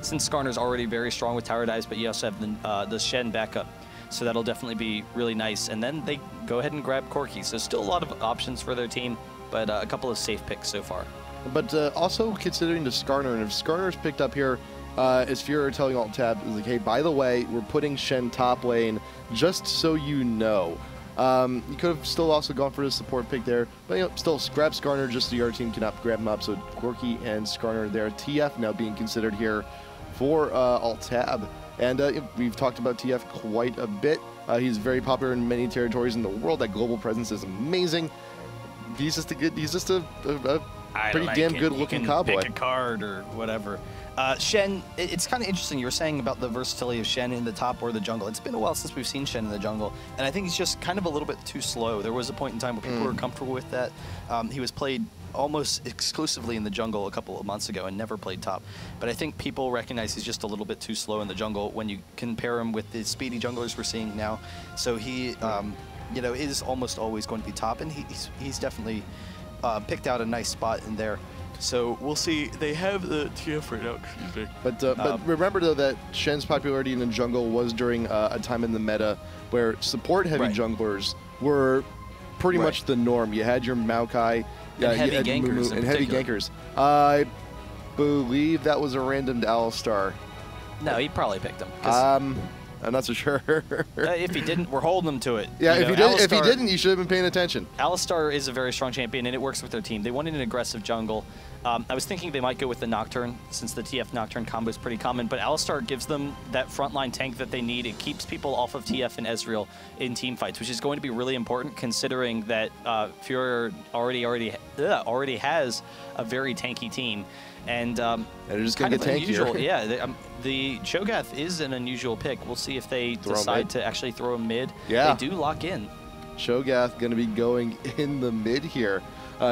since Skarner's already very strong with tower dives, but you also have the Shen backup. So that'll definitely be really nice. And then they go ahead and grab Corki. So still a lot of options for their team, but a couple of safe picks so far. But also considering the Skarner, and if Skarner's picked up here, is Fureur telling Alt-Tab, is like, hey, by the way, we're putting Shen top lane, just so you know. You could have still also gone for the support pick there, but you know, still grab Skarner just so your team cannot grab him up. So Corki and Skarner there. TF now being considered here for Alt-Tab. And we've talked about TF quite a bit. He's very popular in many territories in the world. That global presence is amazing. He's just a pretty damn good-looking cowboy. Pick a card or whatever. Shen, it's kind of interesting. You were saying about the versatility of Shen in the top or the jungle. It's been a while since we've seen Shen in the jungle, and I think he's just kind of a little bit too slow. There was a point in time where people were comfortable with that. He was played almost exclusively in the jungle a couple of months ago and never played top. But I think people recognize he's just a little bit too slow in the jungle when you compare him with the speedy junglers we're seeing now. So he, you know, is almost always going to be top, and he's definitely picked out a nice spot in there. So we'll see. They have the TF right now, excuse me. But remember, though, that Shen's popularity in the jungle was during a time in the meta where support-heavy junglers were pretty much the norm. You had your Maokai, and heavy gankers, and heavy gankers. I believe that was a random Alistar. No, he probably picked him. I'm not so sure. If he didn't, we're holding him to it. Yeah, if he didn't, you should have been paying attention. Alistar is a very strong champion, and it works with their team. They wanted an aggressive jungle. I was thinking they might go with the Nocturne, since the TF Nocturne combo is pretty common, but Alistar gives them that frontline tank that they need. It keeps people off of TF and Ezreal in team fights, which is going to be really important considering that Fureur already has a very tanky team. And they're just going to get tankier. Yeah, the Cho'Gath is an unusual pick. We'll see if they decide to actually throw him mid. Yeah. They do lock in. Cho'Gath going to be going in the mid here.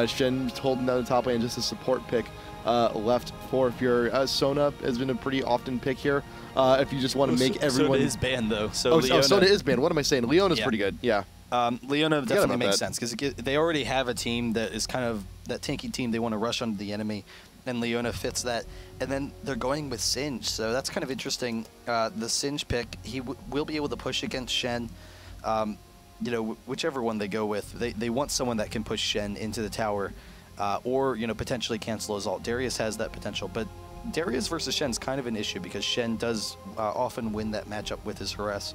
Shen's holding down the top lane, just a support pick left for Fureur. Sona has been a pretty often pick here. If you just want to make everyone... Sona is banned, though. So Sona is banned. What am I saying? Leona's pretty good. Yeah. Leona definitely makes sense, because they already have a team that is kind of that tanky team. They want to rush onto the enemy, and Leona fits that. And then they're going with Singe, so that's kind of interesting. The Singe pick, he will be able to push against Shen. You know, whichever one they go with, they want someone that can push Shen into the tower, or you know, potentially cancel his ult. Darius has that potential, but Darius versus Shen is kind of an issue because Shen does often win that matchup with his harass.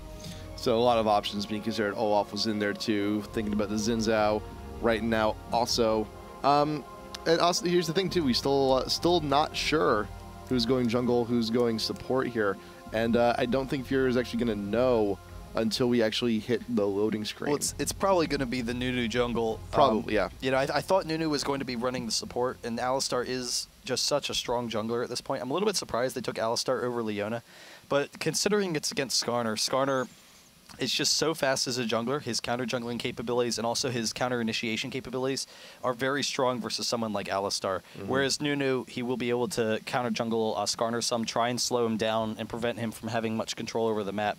So a lot of options being considered. Olaf was in there too, thinking about the Xin Zhao right now also. And also, here's the thing too, we still not sure who's going jungle, who's going support here. And I don't think Fureur is actually going to know until we actually hit the loading screen. Well, it's probably going to be the Nunu jungle. Probably, yeah. You know, I thought Nunu was going to be running the support, and Alistar is just such a strong jungler at this point. I'm a little bit surprised they took Alistar over Leona. But considering it's against Skarner is just so fast as a jungler. His counter-jungling capabilities and also his counter-initiation capabilities are very strong versus someone like Alistar. Whereas Nunu, he will be able to counter-jungle Skarner some, try and slow him down and prevent him from having much control over the map.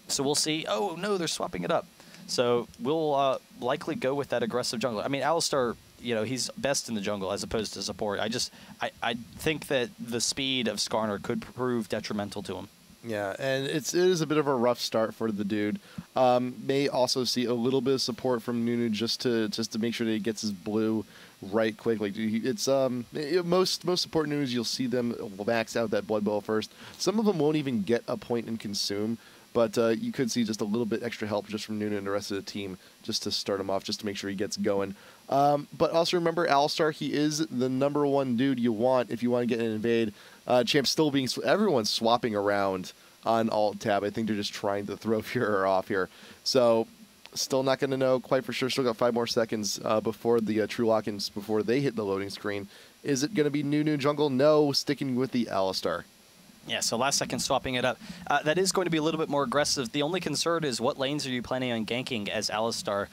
So we'll see. Oh, no, they're swapping it up. So we'll likely go with that aggressive jungler. I mean, Alistar, you know, he's best in the jungle as opposed to support. I think that the speed of Skarner could prove detrimental to him. Yeah, and it is a bit of a rough start for the dude. May also see a little bit of support from Nunu just to make sure that he gets his blue right quick. Like it's most support Nunus, you'll see them max out that blood bowl first. Some of them won't even get a point in consume, but you could see just a little bit extra help just from Nunu and the rest of the team just to start him off, just to make sure he gets going. But also remember, Alistar, he is the #1 dude you want if you want to get an invade. Champ still being... Everyone's swapping around on Alt-Tab. I think they're just trying to throw Fureur off here. So, still not going to know quite for sure. Still got 5 more seconds before the true lock-ins, before they hit the loading screen. Is it going to be Nunu jungle? No, sticking with the Alistar. Yeah, so last second swapping it up. That is going to be a little bit more aggressive. The only concern is what lanes are you planning on ganking as Alistar?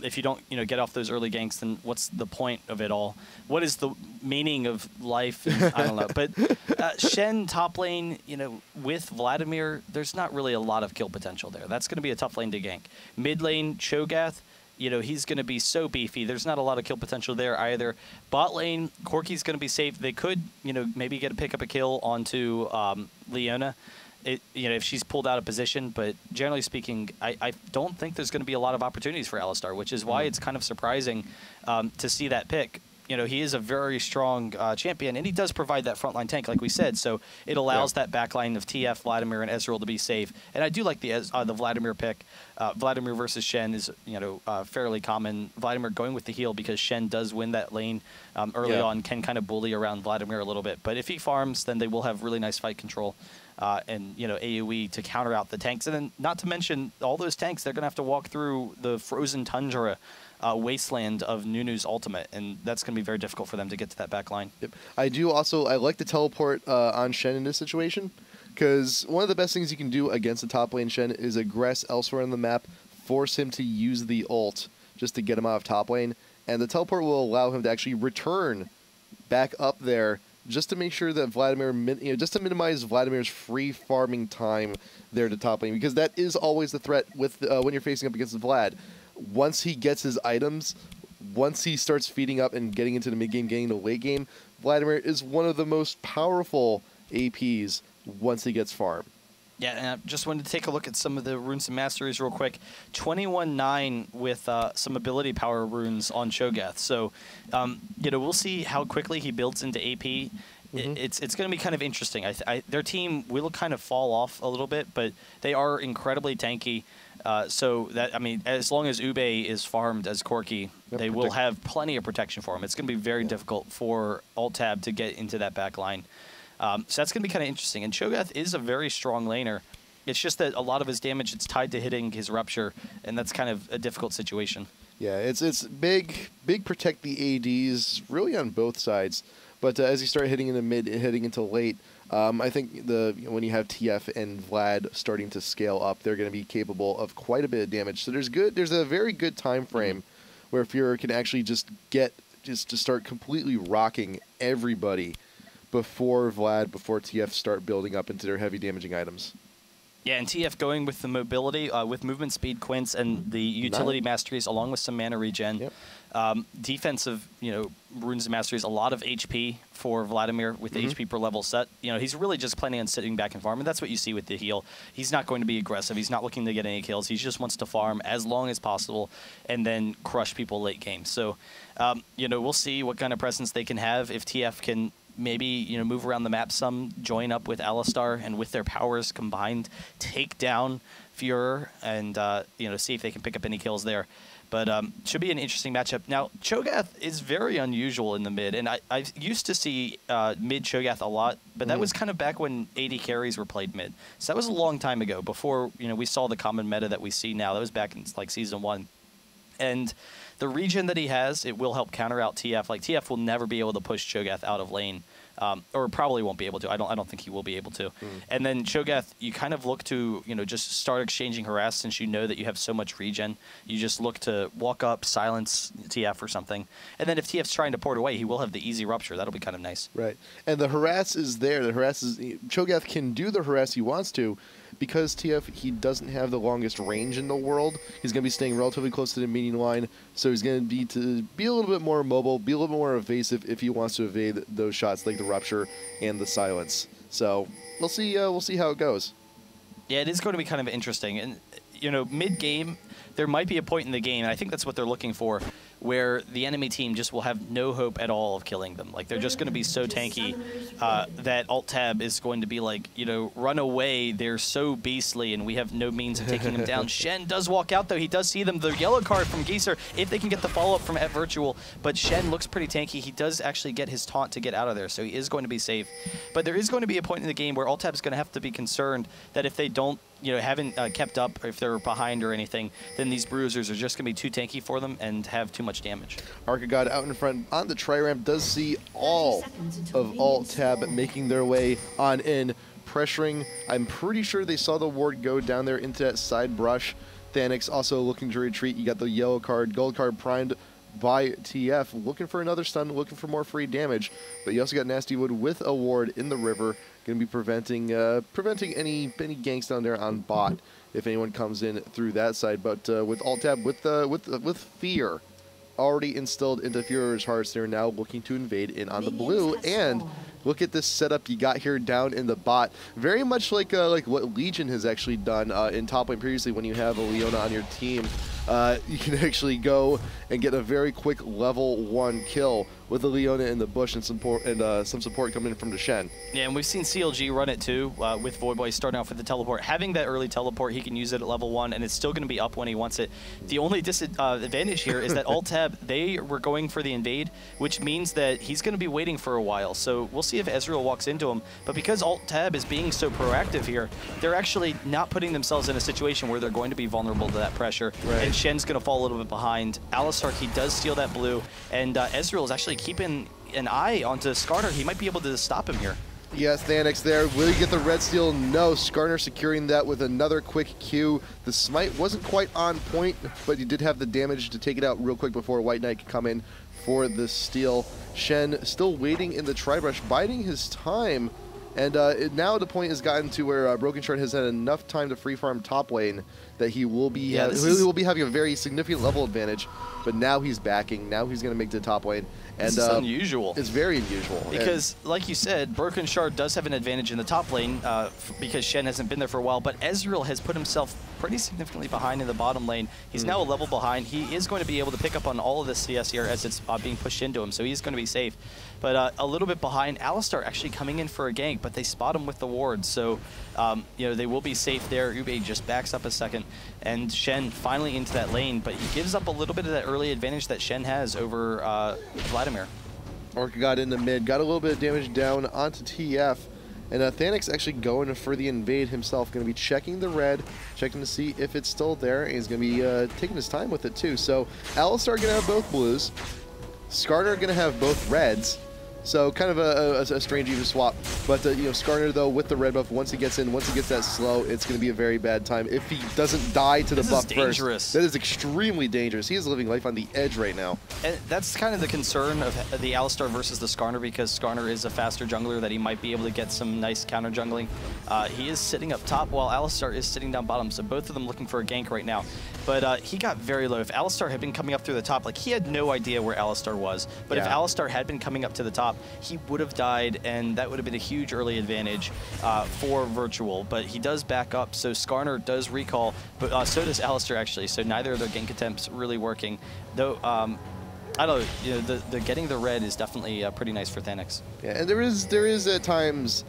If you don't, you know, get off those early ganks, then what's the point of it all? What is the meaning of life? I don't know. But Shen top lane, you know, with Vladimir, there's not really a lot of kill potential there. That's going to be a tough lane to gank. Mid lane, Cho'Gath, you know, he's going to be so beefy. There's not a lot of kill potential there either. Bot lane, Corki's going to be safe. They could, you know, maybe pick up a kill onto Leona, you know, if she's pulled out of position. But generally speaking, I don't think there's going to be a lot of opportunities for Alistar, which is why it's kind of surprising to see that pick. You know, he is a very strong champion, and he does provide that frontline tank, like we said. So it allows that backline of TF, Vladimir, and Ezreal to be safe. And I do like the Vladimir pick. Vladimir versus Shen is, you know, fairly common. Vladimir going with the heal because Shen does win that lane early on, can kind of bully around Vladimir a little bit. But if he farms, then they will have really nice fight control. And, you know, AoE to counter out the tanks. And then not to mention all those tanks, they're going to have to walk through the frozen tundra wasteland of Nunu's ultimate, and that's going to be very difficult for them to get to that back line. Yep. I like to teleport on Shen in this situation, because one of the best things you can do against the top lane Shen is aggress elsewhere on the map, force him to use the ult just to get him out of top lane, and the teleport will allow him to actually return back up there just to make sure that Vladimir, you know, just to minimize Vladimir's free farming time there to top lane, because that is always the threat with when you're facing up against Vlad. Once he gets his items, once he starts feeding up and getting into the mid game, getting into the late game, Vladimir is one of the most powerful APs once he gets farm. Yeah, and I just wanted to take a look at some of the runes and masteries real quick. 21-9 with some ability power runes on Cho'Gath. So, you know, we'll see how quickly he builds into AP. It's going to be kind of interesting. Their team will kind of fall off a little bit, but they are incredibly tanky. So that, I mean, as long as Ube is farmed as Corki, they will have plenty of protection for him. It's going to be very difficult for Alt-Tab to get into that back line. So that's going to be kind of interesting. And Cho'Gath is a very strong laner. It's just that a lot of his damage, it's tied to hitting his Rupture, and that's kind of a difficult situation. Yeah, it's big protect the ADs really on both sides. But as you start hitting into mid, hitting into late, I think when you have TF and Vlad starting to scale up, they're going to be capable of quite a bit of damage. So there's a very good time frame where Fureur can actually just to start completely rocking everybody before TF start building up into their heavy damaging items. Yeah, and TF going with the mobility, with movement speed quints and the utility masteries, along with some mana regen. Yep. Defensive, you know, runes and masteries, a lot of HP for Vladimir with the HP per level set. You know, he's really just planning on sitting back and farm, and that's what you see with the heal. He's not going to be aggressive. He's not looking to get any kills. He just wants to farm as long as possible and then crush people late game. So, you know, we'll see what kind of presence they can have if TF can maybe, you know, move around the map some, join up with Alistar, and with their powers combined, take down Fureur and, you know, see if they can pick up any kills there. But should be an interesting matchup. Now, Cho'Gath is very unusual in the mid, and I used to see mid Cho'Gath a lot, but that was kind of back when AD carries were played mid. So that was a long time ago, before, you know, we saw the common meta that we see now. That was back in, like, Season 1. And the regen that he has, it will help counter out TF. Like, TF will never be able to push Cho'Gath out of lane. Or probably won't be able to. I don't think he will be able to. And then Cho'Gath, you kind of look to, you know, just start exchanging harass, since you know that you have so much regen. You just look to walk up, silence TF or something. And then if TF's trying to port away, he will have the easy Rupture. That'll be kind of nice. Right. And the harass is there. The harass is... Cho'Gath can do the harass he wants to, because TF, he doesn't have the longest range in the world. He's going to be staying relatively close to the meeting line, so he's going to be a little bit more mobile, be a little bit more evasive if he wants to evade those shots like the Rupture and the silence. So we'll see how it goes. Yeah, it is going to be kind of interesting. And, you know, mid-game, there might be a point in the game, and I think that's what they're looking for, where the enemy team just will have no hope at all of killing them. Like, they're just going to be so tanky that Alt-Tab is going to be like, you know, run away. They're so beastly, and we have no means of taking them down. Shen does walk out, though. He does see them. The yellow card from Geezer, if they can get the follow-up from @Virtual. But Shen looks pretty tanky. He does actually get his taunt to get out of there, so he is going to be safe. But there is going to be a point in the game where Alt-Tab is going to have to be concerned that if they don't, you know, haven't kept up, or if they're behind or anything, then these bruisers are just going to be too tanky for them and have too much damage. Arca God out in front on the tri-ramp does see all of Alt-Tab making their way on in, pressuring. I'm pretty sure they saw the ward go down there into that side brush. Thanix also looking to retreat. You got the yellow card, gold card primed by TF, looking for another stun, looking for more free damage. But you also got Nasty Wood with a ward in the river. Going to be preventing any ganks down there on bot if anyone comes in through that side. But with Alt-Tab, with fear already instilled into Fureur's hearts, they're now looking to invade in on the blue. And look at this setup you got here down in the bot. Very much like what Legion has actually done in top lane previously. When you have a Leona on your team, you can actually go and get a very quick level 1 kill with the Leona in the bush and some support coming in from the Shen. Yeah, and we've seen CLG run it too, with Voidboy starting off with the teleport. Having that early teleport, he can use it at level 1, and it's still going to be up when he wants it. The only disadvantage here is that Alt-Tab, they were going for the invade, which means that he's going to be waiting for a while. So we'll see if Ezreal walks into him. But because Alt-Tab is being so proactive here, they're actually not putting themselves in a situation where they're going to be vulnerable to that pressure. Right. And Shen's going to fall a little bit behind. Alistar, he does steal that blue, and Ezreal is actually keeping an eye onto Skarner. He might be able to stop him here. Yes, Thanix there. Will he get the red steal? No. Skarner securing that with another quick Q. The smite wasn't quite on point, but he did have the damage to take it out real quick before White Knight could come in for the steal. Shen still waiting in the tri-brush, biding his time. And now the point has gotten to where Broken Shard has had enough time to free farm top lane that he will be he will be having a very significant level advantage. But now he's backing. Now he's going to make the top lane. And this is unusual. It's very unusual. Because, like you said, Broken Shard does have an advantage in the top lane because Shen hasn't been there for a while, but Ezreal has put himself pretty significantly behind in the bottom lane. He's now a level behind. He is going to be able to pick up on all of this CS here as it's being pushed into him, so he's going to be safe. But a little bit behind, Alistar actually coming in for a gank, but they spot him with the ward, so you know, they will be safe there. Ube just backs up a second, and Shen finally into that lane, but he gives up a little bit of that early advantage that Shen has over Vladimir. Orca got in the mid, got a little bit of damage down onto TF, and Thanix actually going for the invade himself, going to be checking the red, checking to see if it's still there, and he's going to be taking his time with it too. So Alistar going to have both blues, Skarner going to have both reds, so kind of a strange even swap. But you know, Skarner though with the red buff, once he gets in, once he gets that slow, it's going to be a very bad time if he doesn't die to the buff first. That is extremely dangerous. He is living life on the edge right now. And that's kind of the concern of the Alistar versus the Skarner, because Skarner is a faster jungler that he might be able to get some nice counter jungling. He is sitting up top while Alistar is sitting down bottom, so both of them looking for a gank right now. But he got very low. If Alistar had been coming up through the top, like he had no idea where Alistar was, but if Alistar had been coming up to the top, he would have died, and that would have been a huge early advantage for Virtual. But he does back up, so Skarner does recall, but so does Alistar actually, so neither of their gank attempts really working. Though, I don't know, you know, the getting the red is definitely pretty nice for Thanix. Yeah, and there is at times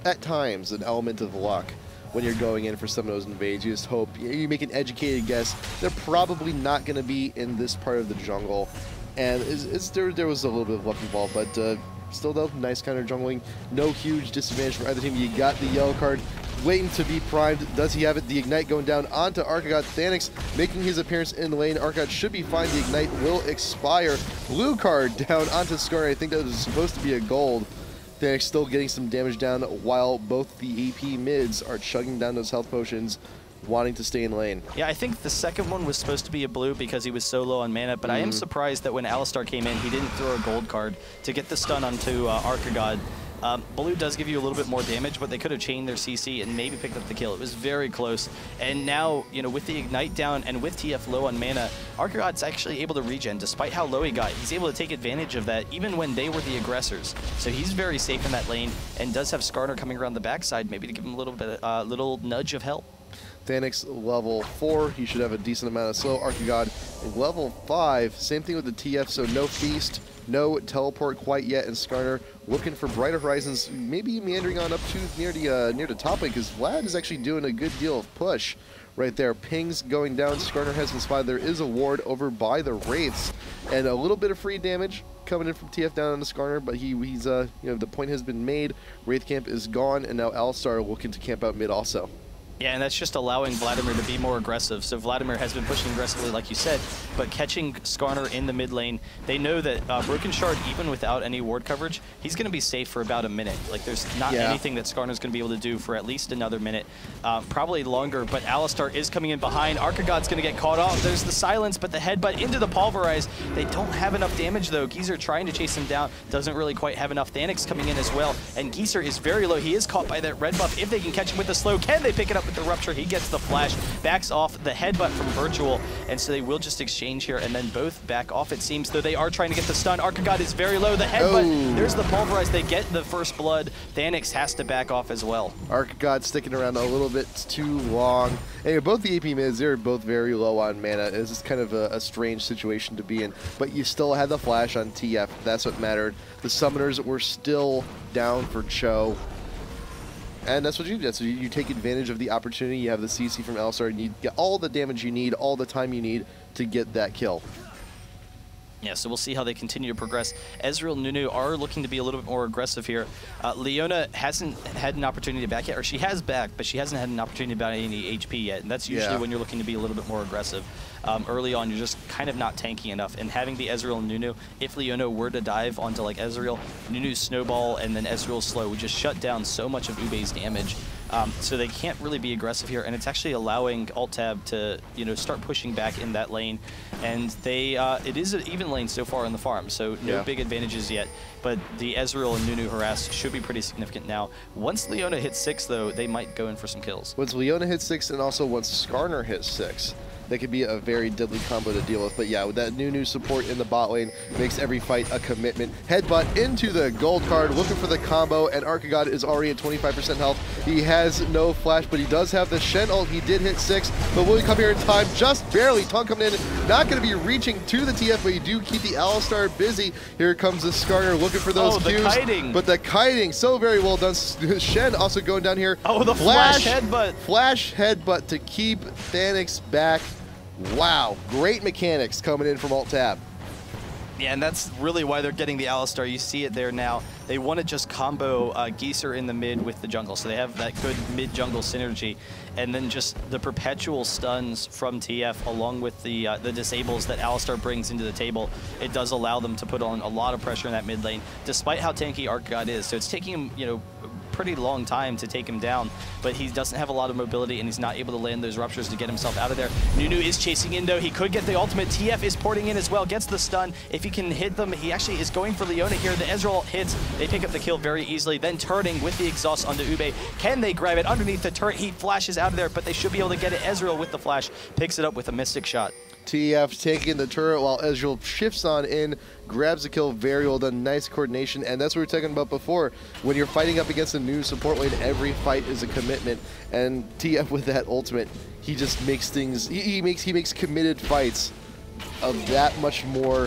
an element of luck when you're going in for some of those invades. You just hope, you make an educated guess, they're probably not going to be in this part of the jungle. And there was a little bit of luck involved, but still though, nice counter jungling. No huge disadvantage for either team. You got the yellow card waiting to be primed. Does he have it? The Ignite going down onto Archegod. Thanix making his appearance in the lane. Archegod should be fine. The Ignite will expire. Blue card down onto Skarner. I think that was supposed to be a gold. Thanix still getting some damage down while both the AP mids are chugging down those health potions, wanting to stay in lane. Yeah, I think the second one was supposed to be a blue because he was so low on mana, but I am surprised that when Alistar came in, he didn't throw a gold card to get the stun onto Archegod. Blue does give you a little bit more damage, but they could have chained their CC and maybe picked up the kill. It was very close. And now, you know, with the Ignite down and with TF low on mana, Archegod's actually able to regen. Despite how low he got, he's able to take advantage of that even when they were the aggressors. So he's very safe in that lane and does have Skarner coming around the backside, maybe to give him a little bit, little nudge of help. Thanix level 4, he should have a decent amount of slow. Archegod level 5, same thing with the TF, so no feast, no teleport quite yet, and Skarner looking for brighter horizons, maybe meandering on up to near the top lane, because Vlad is actually doing a good deal of push right there. Pings going down, Skarner has been spotted. There is a ward over by the Wraiths, and a little bit of free damage coming in from TF down on the Skarner, but he's you know, the point has been made. Wraith camp is gone, and now Alistar looking to camp out mid also. Yeah, and that's just allowing Vladimir to be more aggressive. So Vladimir has been pushing aggressively, like you said, but catching Skarner in the mid lane, they know that Broken Shard, even without any ward coverage, he's going to be safe for about a minute. Like, there's not anything that Skarner's going to be able to do for at least another minute, probably longer, but Alistar is coming in behind. Arcagod's going to get caught off. There's the silence, but the headbutt into the pulverize. They don't have enough damage, though. Geezer trying to chase him down, doesn't really quite have enough. Thanix coming in as well, and Geezer is very low. He is caught by that red buff. If they can catch him with the slow, can they pick it up with the rupture? He gets the flash, backs off the headbutt from Virtual, and so they will just exchange here and then both back off, it seems, though they are trying to get the stun. Arcagod is very low. The headbutt, there's the pulverize. They get the first blood. Thanix has to back off as well. Arcagod sticking around a little bit too long. Anyway, both the AP mids, they're both very low on mana. This is kind of a strange situation to be in, but you still had the flash on TF. That's what mattered. The summoners were still down for Cho. And that's what you do. So you take advantage of the opportunity. You have the CC from Alistar, and you get all the damage you need, all the time you need to get that kill. Yeah, so we'll see how they continue to progress. Ezreal and Nunu are looking to be a little bit more aggressive here. Leona hasn't had an opportunity to back yet, or she has backed, but she hasn't had an opportunity to back any HP yet, and that's usually when you're looking to be a little bit more aggressive. Early on, you're just kind of not tanky enough, and having the Ezreal and Nunu, if Leona were to dive onto like Ezreal, Nunu's snowball and then Ezreal's slow would just shut down so much of Ube's damage. So they can't really be aggressive here, and it's actually allowing Alt-Tab to, start pushing back in that lane. And they, it is an even lane so far in the farm, so no big advantages yet. But the Ezreal and Nunu harass should be pretty significant now. Once Leona hits 6, though, they might go in for some kills. Once Leona hits 6, and also once Skarner hits 6. That could be a very deadly combo to deal with. But yeah, with that new support in the bot lane, makes every fight a commitment. Headbutt into the gold card, looking for the combo, and Arcagod is already at 25% health. He has no flash, but he does have the Shen ult. He did hit 6, but will he come here in time? Just barely. Taunt coming in, not going to be reaching to the TF, but you do keep the Alistar busy. Here comes the Skarner looking for those Qs. The kiting. But the kiting, so very well done. Shen also going down here. Oh, the flash headbutt. Flash headbutt to keep Thanix back. Wow, great mechanics coming in from Alt-Tab. Yeah, and that's really why they're getting the Alistar. You see it there now. They want to just combo Geezer in the mid with the jungle, so they have that good mid-jungle synergy. And then just the perpetual stuns from TF along with the disables that Alistar brings into the table, it does allow them to put on a lot of pressure in that mid lane, despite how tanky Arcagod is. So it's taking him, pretty long time to take him down, but he doesn't have a lot of mobility and he's not able to land those ruptures to get himself out of there. Nunu is chasing in though. He could get the ultimate. TF is porting in as well, gets the stun. If he can hit them, he actually is going for Leona here. The Ezreal hits. They pick up the kill very easily, then turning with the exhaust onto Ube. Can they grab it underneath the turret? He flashes out of there, but they should be able to get it. Ezreal with the flash picks it up with a mystic shot. TF taking the turret while Ezreal shifts on in, grabs the kill, very well done, nice coordination, and that's what we were talking about before. When you're fighting up against a new support lane, every fight is a commitment, and TF with that ultimate, he just makes things, he makes committed fights of that much more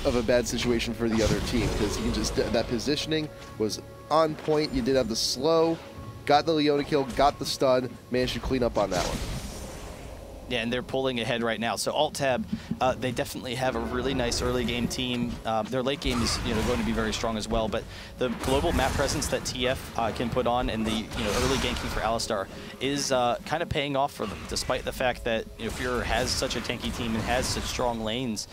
of a bad situation for the other team, because he can just, that positioning was on point. You did have the slow, got the Leona kill, got the stun, managed to clean up on that one. Yeah, and they're pulling ahead right now. So Alt-Tab, they definitely have a really nice early game team. Their late game is going to be very strong as well. But the global map presence that TF can put on and the early ganking for Alistar is kind of paying off for them, despite the fact that Fureur has such a tanky team and has such strong lanes.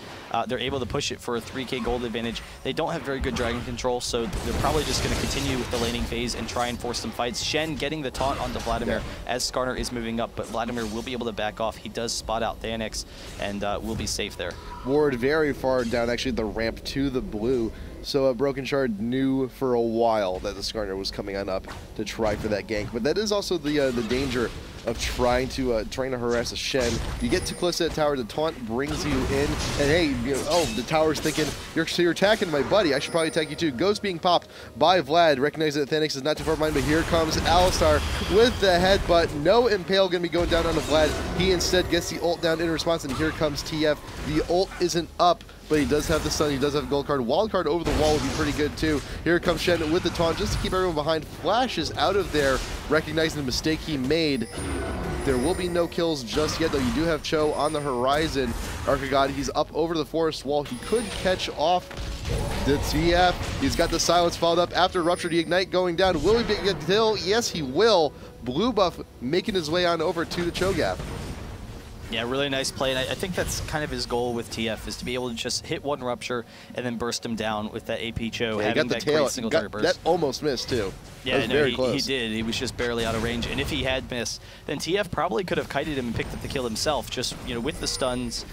They're able to push it for a 3k gold advantage. They don't have very good dragon control, so they're probably just going to continue with the laning phase and try and force some fights. Shen getting the taunt onto Vladimir as Skarner is moving up, but Vladimir will be able to back off. He does spot out Thanix and will be safe there. Ward very far down, actually, the ramp to the blue. So Broken Shard knew for a while that the Skarner was coming on up to try for that gank. But that is also the danger of trying to harass a Shen. You get too close to that tower, the taunt brings you in, and hey, the tower's thinking, you're attacking my buddy, I should probably attack you too. Ghost being popped by Vlad, recognizing that Thanix is not too far behind, but here comes Alistar with the headbutt. No Impale gonna be going down onto Vlad. He instead gets the ult down in response, and here comes TF. The ult isn't up, but he does have the stun, he does have a gold card. Wild card over the wall would be pretty good too. Here comes Shen with the taunt just to keep everyone behind. Flashes out of there, recognizing the mistake he made. There will be no kills just yet, though. You do have Cho on the horizon. Arcagod, he's up over the forest wall. He could catch off The TF, he's got the silence followed up after Rupture to Ignite going down. Will he get a kill? Yes, he will. Blue buff making his way on over to the Cho'Gath. Yeah, really nice play, and I think that's kind of his goal with TF, is to be able to just hit one Rupture and then burst him down with that AP Cho, yeah, having got the that tail, great single target burst. That almost missed, too. Yeah, no, very he, close. He did. He was just barely out of range, and if he had missed, then TF probably could have kited him and picked up the kill himself, just, you know, with the stuns,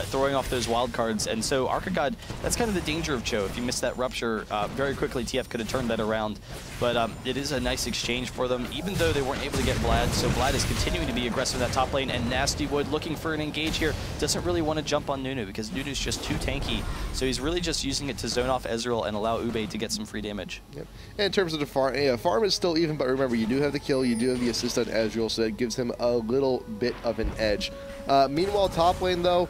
throwing off those wild cards. And so Archigod, that's kind of the danger of Cho. If you miss that Rupture, very quickly TF could have turned that around. But it is a nice exchange for them, even though they weren't able to get Vlad. So Vlad is continuing to be aggressive in that top lane, and Nasty Wood looking for an engage here. Doesn't really want to jump on Nunu because Nunu's just too tanky. So he's really just using it to zone off Ezreal and allow Ube to get some free damage. Yep. And in terms of the farm, yeah, farm is still even, but remember, you do have the kill, you do have the assist on Ezreal, so that gives him a little bit of an edge. Meanwhile, top lane, though,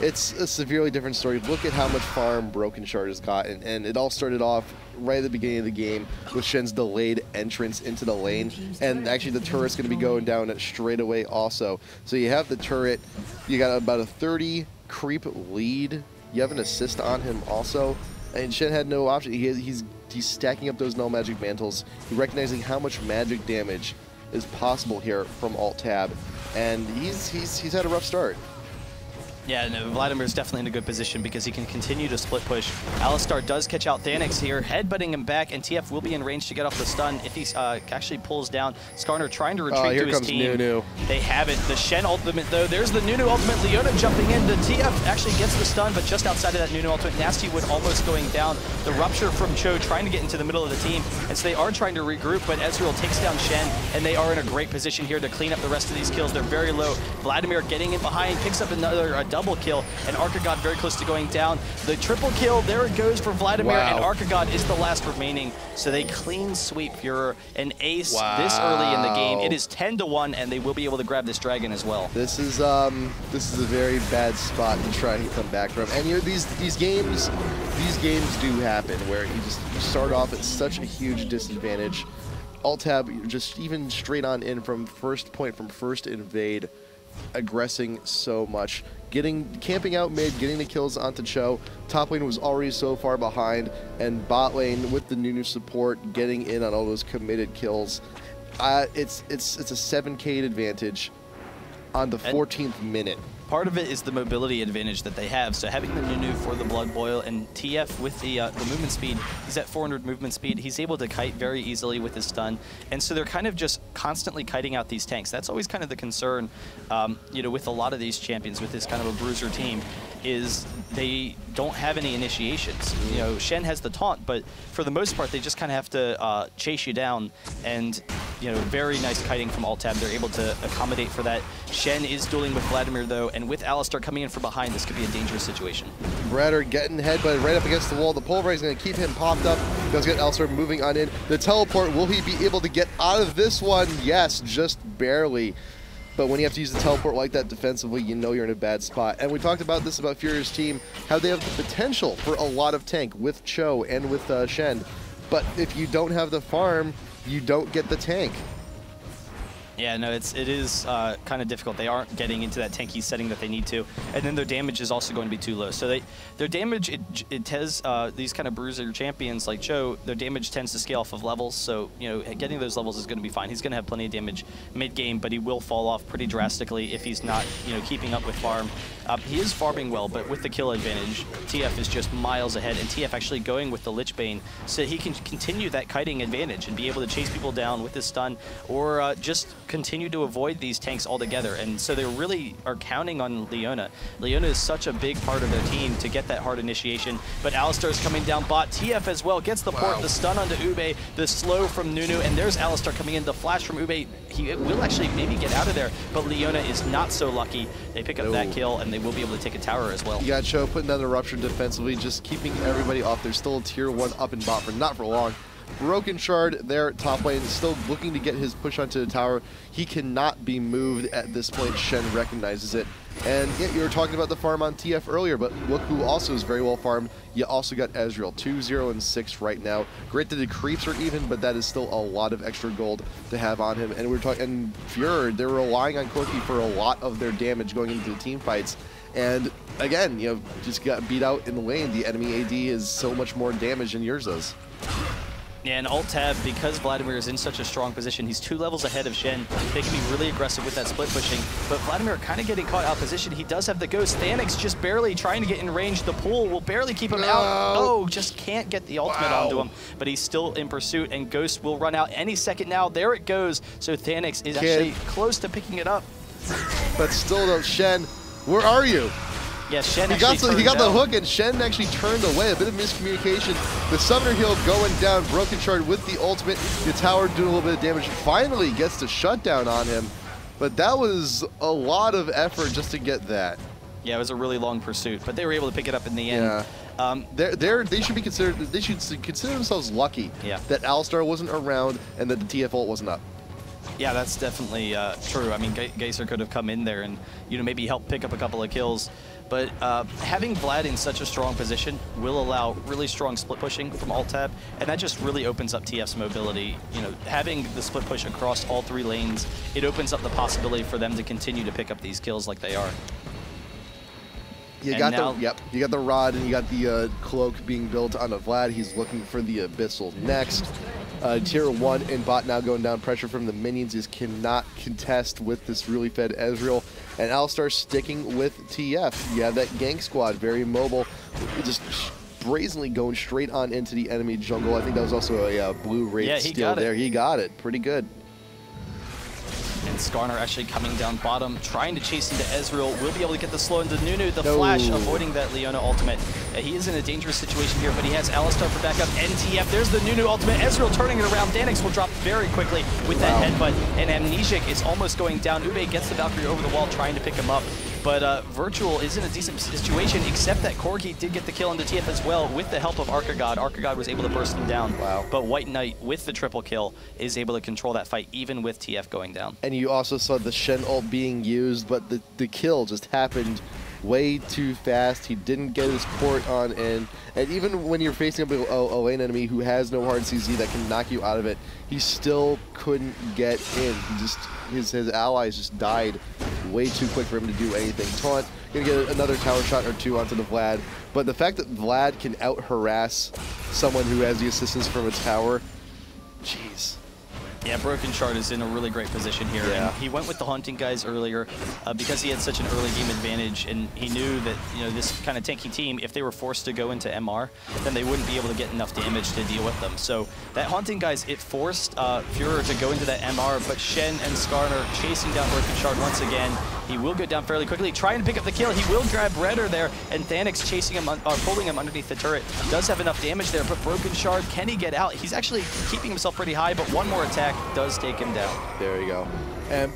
it's a severely different story. Look at how much farm Broken Shard has gotten, and it all started off right at the beginning of the game with Shen's delayed entrance into the lane, and actually the turret's going to be going down straight away also. So you have the turret, you got about a 30 creep lead, you have an assist on him also, and Shen had no option. He's stacking up those null magic mantles, recognizing how much magic damage is possible here from Alt-Tab, and he's had a rough start. Yeah, no, Vladimir's definitely in a good position because he can continue to split push. Alistar does catch out Thanix here, headbutting him back, and TF will be in range to get off the stun if he actually pulls down. Skarner trying to retreat to his team. Here comes Nunu. They have it. The Shen ultimate, though. There's the Nunu ultimate. Leona jumping in. The TF actually gets the stun, but just outside of that Nunu ultimate, Nasty Wood almost going down. The Rupture from Cho trying to get into the middle of the team, and so they are trying to regroup, but Ezreal takes down Shen, and they are in a great position here to clean up the rest of these kills. They're very low. Vladimir getting in behind, picks up another double kill, and Archigod very close to going down. The triple kill, there it goes for Vladimir, and Archigod is the last remaining. So they clean sweep Fureur, an ace this early in the game. It is 10-1, and they will be able to grab this dragon as well. This is a very bad spot to try and come back from. And you know, these games do happen where you start off at such a huge disadvantage. Alt-Tab just even straight on in from first point, from first invade, aggressing so much, camping out mid, getting the kills onto Cho. Top lane was already so far behind, and bot lane with the Nunu support getting in on all those committed kills. It's a 7K advantage on the 14th minute. Part of it is the mobility advantage that they have. So having the Nunu for the Blood Boil and TF with the movement speed, he's at 400 movement speed. He's able to kite very easily with his stun. And so they're kind of just constantly kiting out these tanks. That's always kind of the concern, you know, with a lot of these champions, with this kind of a bruiser team, is they don't have any initiations. You know, Shen has the taunt, but for the most part, they just kind of have to chase you down. And, you know, very nice kiting from Alt-Tab. They're able to accommodate for that. Shen is dueling with Vladimir, though, and with Alistar coming in from behind, this could be a dangerous situation. Bradder getting headbutted right up against the wall. The Pulverize is going to keep him popped up. Does get Alistar moving on in. The teleport, will he be able to get out of this one? Yes, just barely. But when you have to use the teleport like that defensively, you know you're in a bad spot. And we talked about this about Fureur's team, how they have the potential for a lot of tank with Cho and with Shen. But if you don't have the farm, you don't get the tank. Yeah, no, it is kind of difficult. They aren't getting into that tanky setting that they need to, and then their damage is also going to be too low. So their damage, it has these kind of bruiser champions like Cho, their damage tends to scale off of levels. So you know, getting those levels is going to be fine. He's going to have plenty of damage mid game, but he will fall off pretty drastically if he's not, you know, keeping up with farm. He is farming well, but with the kill advantage, TF is just miles ahead, and TF actually going with the Lich Bane so he can continue that kiting advantage and be able to chase people down with his stun, or just continue to avoid these tanks altogether. And so they really are counting on Leona. Leona is such a big part of their team to get that hard initiation, but Alistar is coming down bot. TF as well gets the port, the stun onto Ube, the slow from Nunu, and there's Alistar coming in, the flash from Ube. He will actually maybe get out of there, but Leona is not so lucky. They pick up that kill, and they will be able to take a tower as well. You got Cho putting down the Rupture defensively, just keeping everybody off. There's still a tier 1 up in bot for not for long. Broken Shard there, top lane, still looking to get his push onto the tower. He cannot be moved at this point. Shen recognizes it. And yeah, you were talking about the farm on TF earlier, but look who also is very well farmed. You also got Ezreal, 2-0 and 6 right now. Great that the creeps are even, but that is still a lot of extra gold to have on him. And we're talking, and Fureur, they're relying on Corki for a lot of their damage going into the team fights. And again, you know, just got beat out in the lane. The enemy AD is so much more damage than yours does. Yeah, and Alt-Tab, because Vladimir is in such a strong position, he's 2 levels ahead of Shen. They can be really aggressive with that split pushing, but Vladimir kind of getting caught out of position. He does have the Ghost. Thanix just barely trying to get in range. The pool will barely keep him out. Oh, just can't get the ultimate onto him, but he's still in pursuit, and Ghost will run out any second now. There it goes. So Thanix is actually close to picking it up. But still though, Shen, where are you? Yeah, Shen he got the hook, and Shen actually turned away. A bit of miscommunication. The Summoner Heal going down. Broken Shard with the ultimate. The tower doing a little bit of damage. Finally gets the shutdown on him. But that was a lot of effort just to get that. Yeah, it was a really long pursuit, but they were able to pick it up in the end. Yeah. They should be considered. They should consider themselves lucky that Alistar wasn't around and that the TF ult wasn't up. Yeah, that's definitely true. I mean, Geyser could have come in there and maybe help pick up a couple of kills. But having Vlad in such a strong position will allow really strong split pushing from Alt-Tab, and that just really opens up TF's mobility. Having the split push across all 3 lanes, it opens up the possibility for them to continue to pick up these kills like they are. You got the rod, and you got the cloak being built onto Vlad. He's looking for the Abyssal next. Tier 1 and bot now going down. Pressure from the minions is cannot contest with this really fed Ezreal. And Alistar sticking with TF. You have that gank squad, very mobile, just brazenly going straight on into the enemy jungle. I think that was also a blue Wraith steal there. He got it. Pretty good. And Skarner actually coming down bottom, trying to chase into Ezreal. Will be able to get the slow into Nunu. The flash avoiding that Leona ultimate. He is in a dangerous situation here, but he has Alistar for backup. NTF, there's the Nunu ultimate. Ezreal turning it around. Thanix will drop very quickly with that headbutt. And Amnesiac is almost going down. Ube gets the Valkyrie over the wall, trying to pick him up. But Virtual is in a decent situation, except that Corgi did get the kill into TF as well with the help of Archigod. Archigod was able to burst him down. Wow. But White Knight, with the triple kill, is able to control that fight, even with TF going down. And you also saw the Shen ult being used, but the kill just happened way too fast. He didn't get his port on in. And even when you're facing a lane enemy who has no hard CZ that can knock you out of it, he still couldn't get in. He just his allies just died way too quick for him to do anything. Taunt, gonna get another tower shot or 2 onto the Vlad. But the fact that Vlad can out-harass someone who has the assistance from a tower, jeez. Yeah, Broken Shard is in a really great position here. Yeah. And he went with the Haunting guys earlier because he had such an early game advantage, and he knew that this kind of tanky team, if they were forced to go into MR, then they wouldn't be able to get enough damage to deal with them. So that Haunting guys, it forced Fureur to go into that MR, but Shen and Skarner chasing down Broken Shard once again. He will go down fairly quickly, trying to pick up the kill. He will grab Redder there, and Thanix chasing him, pulling him underneath the turret. Does have enough damage there, but Broken Shard, can he get out? He's actually keeping himself pretty high, but one more attack does take him down. There you go.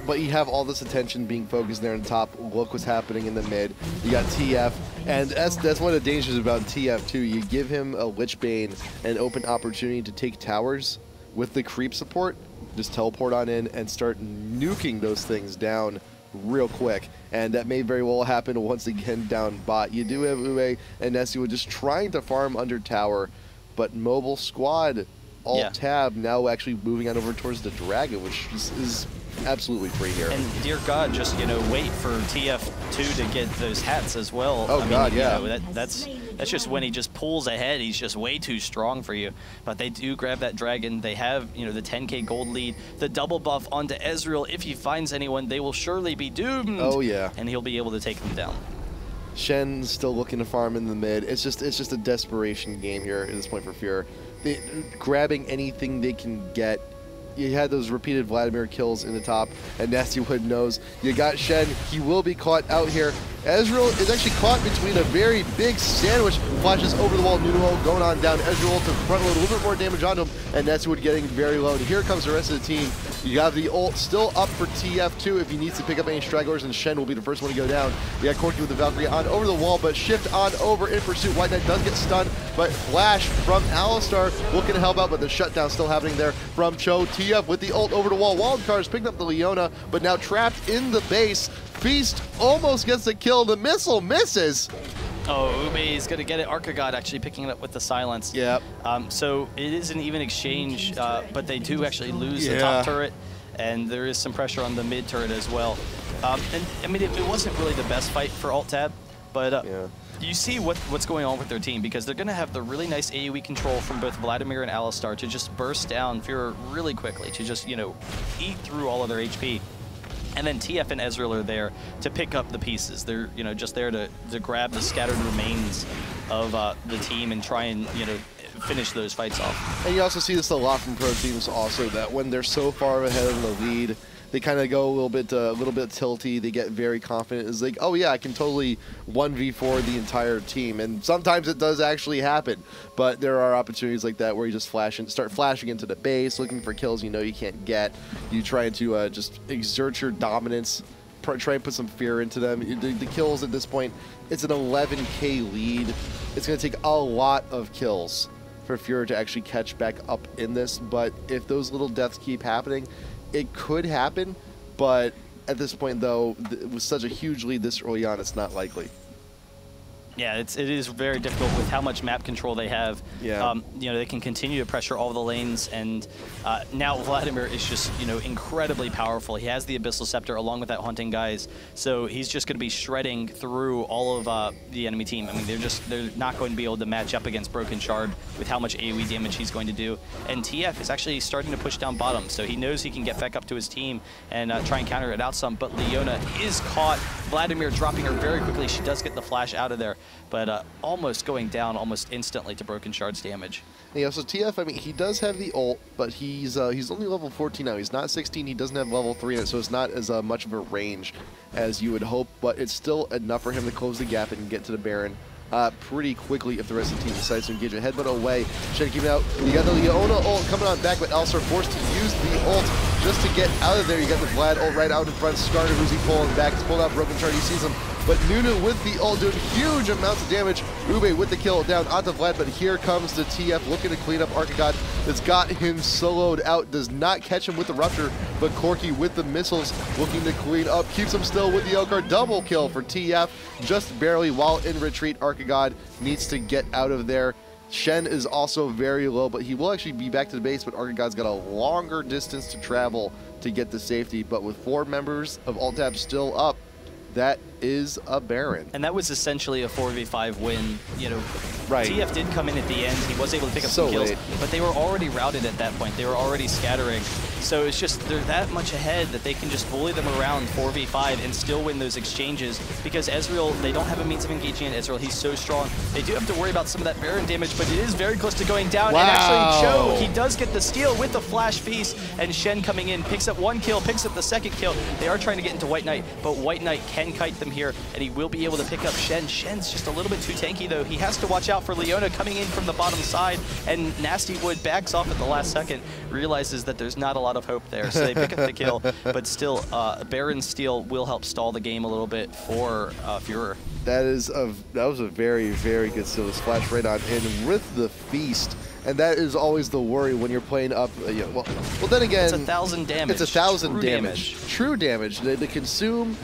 But you have all this attention being focused there on top. Look what's happening in the mid. You got TF, and that's one of the dangers about TF too. You give him a Lich Bane an open opportunity to take towers with the creep support. Just teleport on in and start nuking those things down real quick, and that may very well happen once again down bot. You do have Ue and Nessie just trying to farm under tower, but mobile squad Alt-Tab now actually moving on over towards the Dragon, which is absolutely free here. And dear God, just wait for TF2 to get those hats as well. Oh God, yeah. That's just when he just pulls ahead. He's just way too strong for you. But they do grab that Dragon. They have the 10k gold lead, the double buff onto Ezreal. If he finds anyone, they will surely be doomed. Oh yeah. And he'll be able to take them down. Shen's still looking to farm in the mid. It's just a desperation game here at this point for Fureur. Grabbing anything they can get. You had those repeated Vladimir kills in the top, and Nastywood knows. You got Shen. He will be caught out here. Ezreal is actually caught between a very big sandwich. Flashes over the wall. Nuno going on down. Ezreal to front load a little bit more damage onto him, and Nastywood getting very low. And here comes the rest of the team. You got the ult still up for TF2 if he needs to pick up any stragglers, and Shen will be the first one to go down. You got Corki with the Valkyrie on over the wall, but shift on over in pursuit. White Knight does get stunned, but flash from Alistar looking to help out, but the shutdown still happening there from Cho. TF with the ult over the wall. Wildcard is picking up the Leona, but now trapped in the base. Feast almost gets the kill. The missile misses. Oh, Ube is going to get it. Archigod actually picking it up with the silence. Yep. So it is an even exchange, but they do actually lose the top turret, and there is some pressure on the mid turret as well. And I mean, it wasn't really the best fight for Alt-Tab. But Yeah. you see what's going on with their team, because they're going to have the really nice AoE control from both Vladimir and Alistar to just burst down Fureur really quickly, to just, you know, eat through all of their HP. And then TF and Ezreal are there to pick up the pieces. They're, you know, just there to grab the scattered remains of the team and try and, you know, finish those fights off. And you also see this a lot from pro teams also, that when they're so far ahead of the lead, they kind of go a little bit tilty. They get very confident. It's like, oh yeah, I can totally 1v4 the entire team. And sometimes it does actually happen. But there are opportunities like that where you just start flashing into the base, looking for kills you know you can't get. You try to just exert your dominance, try and put some fear into them. The kills at this point, it's an 11k lead. It's going to take a lot of kills for Fureur to actually catch back up in this. But if those little deaths keep happening, it could happen, but at this point, though, with such a huge lead this early on, it's not likely. Yeah, it is very difficult with how much map control they have. Yeah. You know, they can continue to pressure all the lanes, and now Vladimir is just, you know, incredibly powerful. He has the Abyssal Scepter along with that Haunting Guise, so he's just going to be shredding through all of the enemy team. I mean, they're not going to be able to match up against Broken Shard with how much AoE damage he's going to do. And TF is actually starting to push down bottom, so he knows he can get back up to his team and try and counter it out some. But Leona is caught. Vladimir dropping her very quickly. She does get the flash out of there, but almost going down almost instantly to Broken Shard's damage. Yeah, so TF, I mean, he does have the ult, but he's only level 14 now. He's not 16. He doesn't have level 3 in it, so it's not as much of a range as you would hope, but it's still enough for him to close the gap and get to the Baron pretty quickly if the rest of the team decides to engage a headbutt away. Shen keeping out. You got the Leona ult coming on back, but Alistar forced to use the ult just to get out of there. You got the Vlad ult right out in front. Skarner, who's he pulling back? He's pulled out Broken Shard. He sees him. But Nunu with the ult doing huge amounts of damage. Ube with the kill down onto Vlad, but here comes the TF looking to clean up Archigod. That's got him soloed out. Does not catch him with the Rupture, but Corki with the missiles looking to clean up. Keeps him still with the Elgar. Double kill for TF, just barely while in retreat. Archigod needs to get out of there. Shen is also very low, but he will actually be back to the base, but Archigod's got a longer distance to travel to get to safety. But with 4 members of Alt-Tab still up, that is a Baron. And that was essentially a 4v5 win. You know, right. TF did come in at the end. He was able to pick up some kills, but they were already routed at that point. They were already scattering. So it's just, they're that much ahead that they can just bully them around 4v5 and still win those exchanges, because Ezreal, they don't have a means of engaging in Ezreal. He's so strong. They do have to worry about some of that Baron damage, but it is very close to going down. Wow. And actually, Cho, he does get the steal with the Flash Feast, and Shen coming in, picks up 1 kill, picks up the 2nd kill. They are trying to get into White Knight, but White Knight can kite them here, and he will be able to pick up Shen. Shen's just a little bit too tanky, though. He has to watch out for Leona coming in from the bottom side, and Nasty Wood backs off at the last second, realizes that there's not a lot of hope there, so they pick up the kill, but still, Baron steal will help stall the game a little bit for Fureur. That was a very, very good steal. This flash right on in with the Feast. And that is always the worry when you're playing up. Well, then again, it's 1,000 damage. It's 1,000 True damage. True damage. The Consume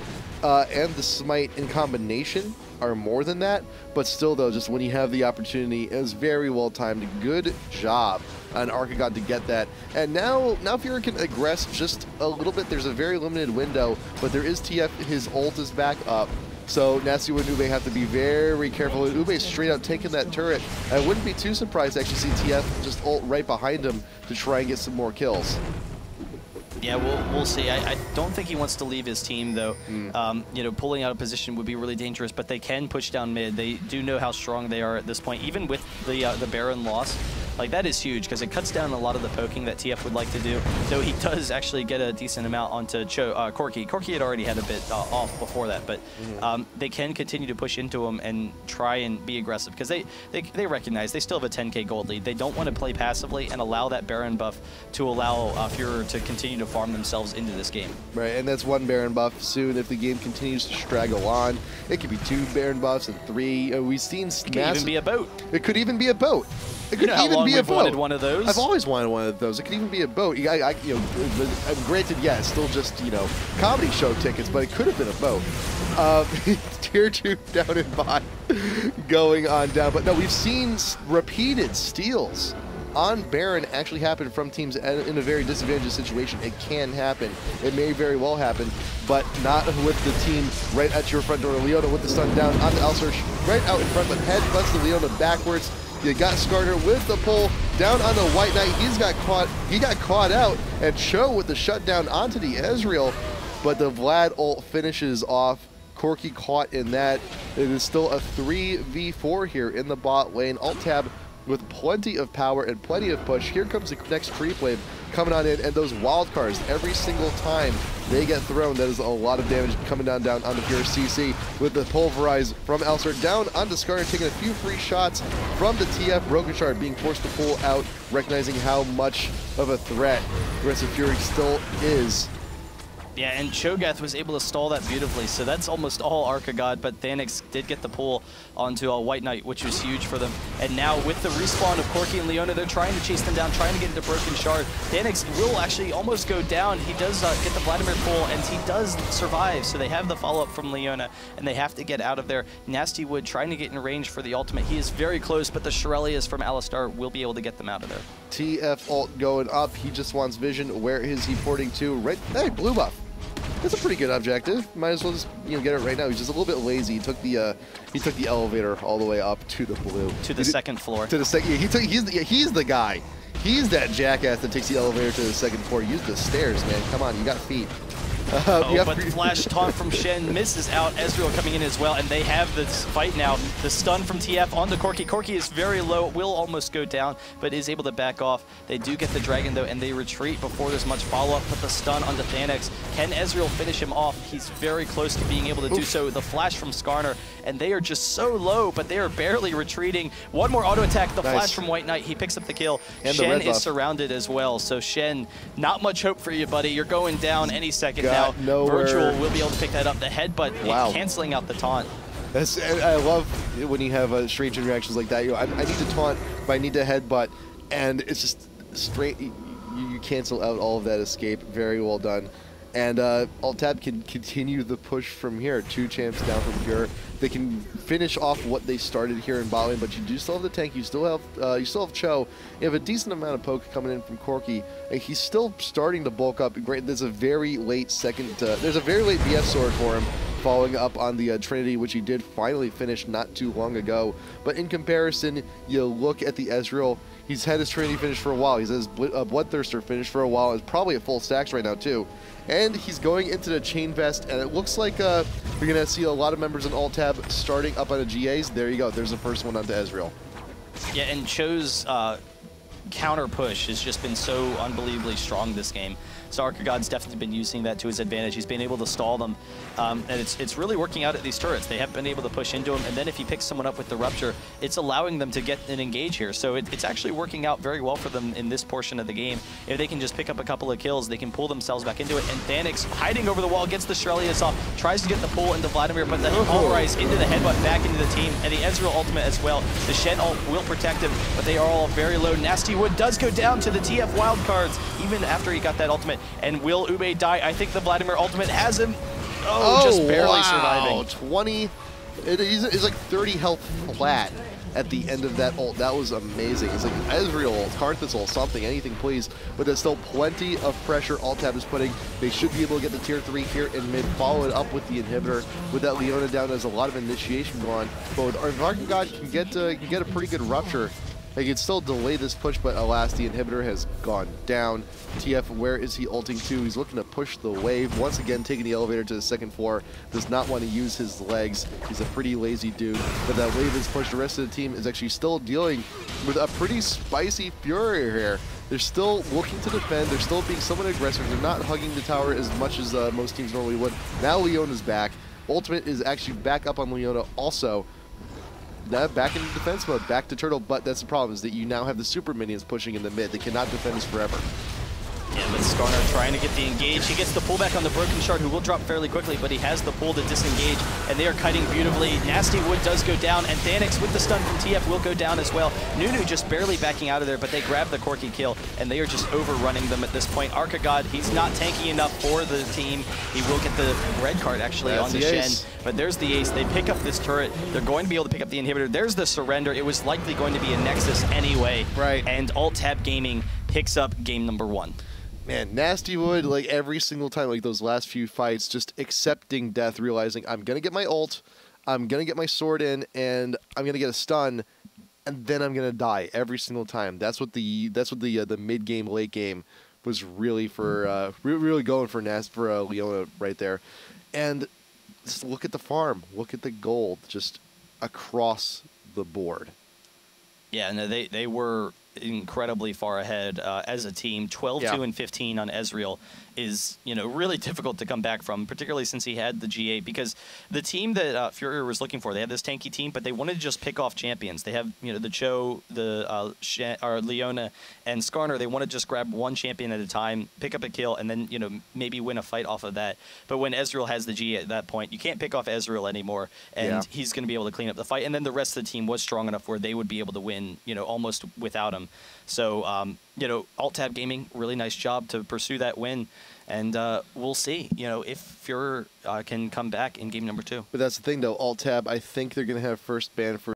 and the Smite in combination are more than that. But still, though, just when you have the opportunity, it was very well timed. Good job on Archigod to get that. And now Fureur can aggress just a little bit. There's a very limited window, but there is TF. His ult is back up. So Nasty Wood and Ube have to be very careful. Ube straight out taking that turret. I wouldn't be too surprised to actually see TF just ult right behind him to try and get some more kills. Yeah, we'll see. I don't think he wants to leave his team, though. You know, pulling out of position would be really dangerous, but they can push down mid. They do know how strong they are at this point, even with the Baron loss. Like, that is huge, because it cuts down a lot of the poking that TF would like to do. Though he does actually get a decent amount onto Corki. Corki had already had a bit off before that, but they can continue to push into him and try and be aggressive, because they recognize they still have a 10k gold lead. They don't want to play passively and allow that Baron buff to allow Fureur to continue to farm themselves into this game. Right, and that's 1 Baron buff. Soon, if the game continues to straggle on, it could be 2 Baron buffs and 3. We've seen it could even be a boat. It could even be a boat. It could even be a boat. Wanted one of those. I've always wanted one of those. It could even be a boat. You know, granted, yeah, it's still just, you know, comedy show tickets, but it could have been a boat. Tier 2 down in bot going on down. But no, we've seen repeated steals on Baron actually happen from teams in a very disadvantaged situation. It can happen. It may very well happen, but not with the team right at your front door. Leona with the stun down onto Alistar right out in front, but headbutts the Leona backwards. You got Skarner with the pull down on the White Knight. He got caught out, and Cho with the shutdown onto the Ezreal, but the Vlad ult finishes off Corki caught in that. It is still a 3v4 here in the bot lane. Alt-Tab with plenty of power and plenty of push. Here comes the next creep wave coming on in, and those wild cards, every single time they get thrown, that is a lot of damage coming down onto pure CC with the pulverize from Alistar down onto Skarner, taking a few free shots from the TF. Broken Shard being forced to pull out, recognizing how much of a threat Aggressive Fury still is. Yeah, and Cho'Gath was able to stall that beautifully, so that's almost all Arca God, but Thanix did get the pull onto a White Knight, which was huge for them. And now with the respawn of Corki and Leona, they're trying to chase them down, trying to get into Broken Shard. Thanix will actually almost go down. He does get the Vladimir pull, and he does survive, so they have the follow-up from Leona, and they have to get out of there. Nasty Wood trying to get in range for the ultimate. He is very close, but the Shurelya's from Alistar will be able to get them out of there. TF ult going up. He just wants vision. Where is he porting to? Right, hey, blue buff. That's a pretty good objective. Might as well just get it right now. He's just a little bit lazy. He took the elevator all the way up to the blue. To the second floor. To the second. Yeah, he's the guy. He's that jackass that takes the elevator to the second floor. Use the stairs, man. Come on, you got feet. But flash taunt from Shen misses out. Ezreal coming in as well, and they have this fight now. The stun from TF onto Corki. Corki is very low, will almost go down, but is able to back off. They do get the dragon though, and they retreat before there's much follow-up. Put the stun onto Thanix. Can Ezreal finish him off? He's very close to being able to do so. The flash from Skarner, and they are just so low, but they are barely retreating. One more auto attack. The flash from White Knight. He picks up the kill. And Shen is surrounded as well, so Shen, not much hope for you, buddy. You're going down any second now. Virtual will be able to pick that up. The headbutt, canceling out the taunt. I love when you have strange interactions like that. I need to taunt, but I need to headbutt, and it's just straight. You cancel out all of that escape. Very well done. And Alt-Tab can continue the push from here. 2 champs down from Pure. They can finish off what they started here in bot lane, but you do still have the tank. You still have Cho. You have a decent amount of poke coming in from Corki. And he's still starting to bulk up. Great. There's a very late there's a very late BF sword for him, following up on the Trinity, which he did finally finish not too long ago. But in comparison, you look at the Ezreal. He's had his Trinity finished for a while. He's had his Bloodthirster finished for a while. It's probably at full stacks right now too. And he's going into the Chain Vest, and it looks like we're going to see a lot of members in Alt-Tab starting up on the GAs. There you go. There's the first one onto Ezreal. Yeah, and Cho's counter push has just been so unbelievably strong this game. So Arca God's definitely been using that to his advantage. He's been able to stall them, and it's really working out at these turrets. They have been able to push into him, and then if he picks someone up with the Rupture, it's allowing them to get an engage here. So it's actually working out very well for them in this portion of the game. If they can just pick up a couple of kills, they can pull themselves back into it. And Thanix, hiding over the wall, gets the Shurelya's off, tries to get the pull into Vladimir, but the pulverize into the headbutt back into the team, and the Ezreal ultimate as well. The Shen ult will protect him, but they are all very low. Nasty Wood does go down to the TF wildcards, even after he got that ultimate. And will Ube die? I think the Vladimir ultimate has him. Just barely surviving. 20. It's like 30 health flat at the end of that ult. That was amazing. It's like Ezreal ult, Karthus ult, something, anything please. But there's still plenty of pressure Alt-Tab is putting. They should be able to get the tier 3 here in mid, follow it up with the inhibitor. With that Leona down, there's a lot of initiation going on. But with Arca God can get a pretty good Rupture. They can still delay this push, but alas, the inhibitor has gone down. TF, where is he ulting to? He's looking to push the wave. Once again, taking the elevator to the second floor. Does not want to use his legs. He's a pretty lazy dude. But that wave is pushed. The rest of the team is actually still dealing with a pretty spicy Fureur here. They're still looking to defend. They're still being somewhat aggressive. They're not hugging the tower as much as most teams normally would. Now Leona's back. Ultimate is actually back up on Leona also. Back into defense mode, back to Turtle, but that's the problem, is that you now have the super minions pushing in the mid. They cannot defend this forever. Yeah, but Skarner trying to get the engage. He gets the pullback on the Broken Shard, who will drop fairly quickly, but he has the pull to disengage, and they are kiting beautifully. Nasty Wood does go down, and Thanix with the stun from TF will go down as well. Nunu just barely backing out of there, but they grab the Corki kill, and they are just overrunning them at this point. Archagod, he's not tanky enough for the team. He will get the red card, actually, on the Shen. But there's the ace. They pick up this turret. They're going to be able to pick up the inhibitor. There's the surrender. It was likely going to be a Nexus anyway. Right. And Alt-Tab.Gaming picks up game number 1. Man, Nasty Wood, like every single time, like those last few fights, just accepting death, realizing I'm going to get my ult, I'm going to get my sword in, and I'm going to get a stun, and then I'm going to die every single time. That's what the mid game, late game was really for really going for Leona right there. And just look at the farm, look at the gold, just across the board. Yeah, no, they were incredibly far ahead as a team. 12-2 and 15 on Ezreal is, really difficult to come back from, particularly since he had the G8, because the team that Fureur was looking for, they had this tanky team, but they wanted to just pick off champions. They have, the Cho, the Leona, and Skarner. They want to just grab one champion at a time, pick up a kill, and then, maybe win a fight off of that. But when Ezreal has the G8 at that point, you can't pick off Ezreal anymore, and he's going to be able to clean up the fight. And then the rest of the team was strong enough where they would be able to win, almost without him. So, Alt-Tab.Gaming, really nice job to pursue that win. And we'll see, if Fureur can come back in game number 2. But that's the thing, though. Alt-Tab, I think they're going to have first ban for